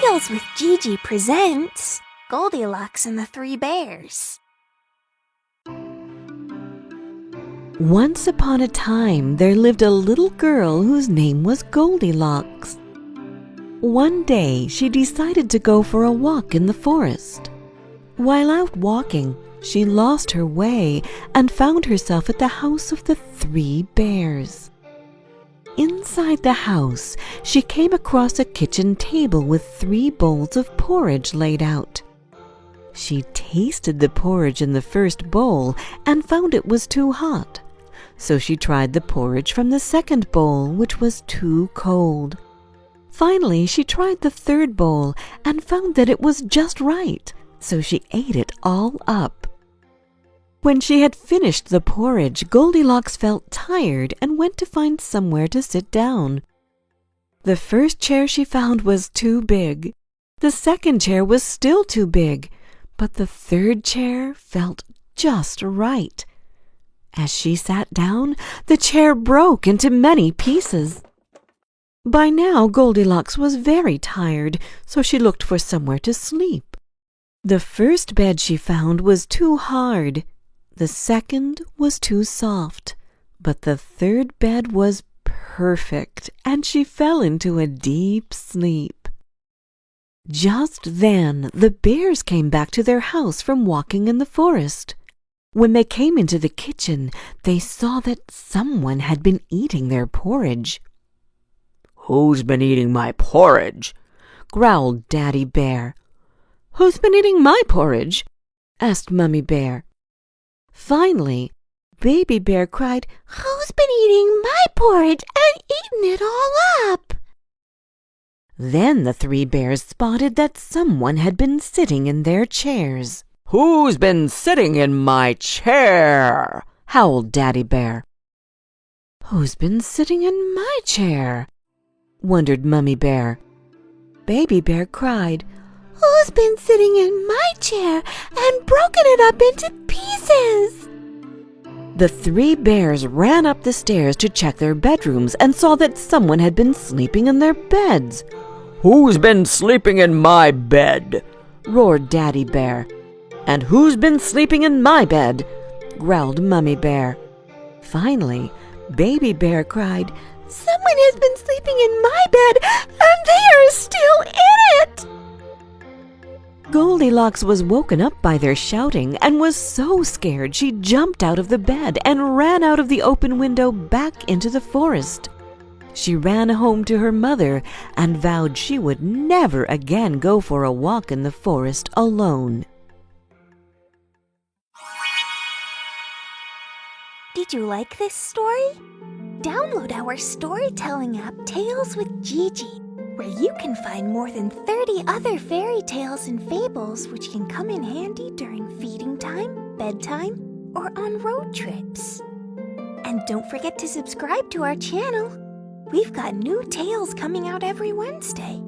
Tales with Gigi presents Goldilocks and the Three Bears. Once upon a time, there lived a little girl whose name was Goldilocks. One day, she decided to go for a walk in the forest. While out walking, she lost her way and found herself at the house of the Three Bears. Inside the house, she came across a kitchen table with 3 bowls of porridge laid out. She tasted the porridge in the first bowl and found it was too hot. So she tried the porridge from the second bowl, which was too cold. Finally, she tried the third bowl and found that it was just right, so she ate it all up. When she had finished the porridge, Goldilocks felt tired and went to find somewhere to sit down. The first chair she found was too big. The second chair was still too big, but the third chair felt just right. As she sat down, the chair broke into many pieces. By now, Goldilocks was very tired, so she looked for somewhere to sleep. The first bed she found was too hard. The second was too soft, but the third bed was perfect, and she fell into a deep sleep. Just then, the bears came back to their house from walking in the forest. When they came into the kitchen, they saw that someone had been eating their porridge. "Who's been eating my porridge?" growled Daddy Bear. "Who's been eating my porridge?" asked Mummy Bear. Finally, Baby Bear cried, "Who's been eating my porridge and eaten it all up?" Then the 3 bears spotted that someone had been sitting in their chairs. "Who's been sitting in my chair?" howled Daddy Bear. "Who's been sitting in my chair?" wondered Mummy Bear. Baby Bear cried, "Who's been sitting in my chair and broken it up into pieces?" The 3 bears ran up the stairs to check their bedrooms and saw that someone had been sleeping in their beds. "Who's been sleeping in my bed?" roared Daddy Bear. "And who's been sleeping in my bed?" growled Mummy Bear. Finally, Baby Bear cried, "Someone has been sleeping in my bed and they are still in it!" Goldilocks was woken up by their shouting and was so scared she jumped out of the bed and ran out of the open window back into the forest. She ran home to her mother and vowed she would never again go for a walk in the forest alone. Did you like this story? Download our storytelling app, Tales with Gigi, where you can find more than 30 other fairy tales and fables which can come in handy during feeding time, bedtime, or on road trips. And don't forget to subscribe to our channel. We've got new tales coming out every Wednesday.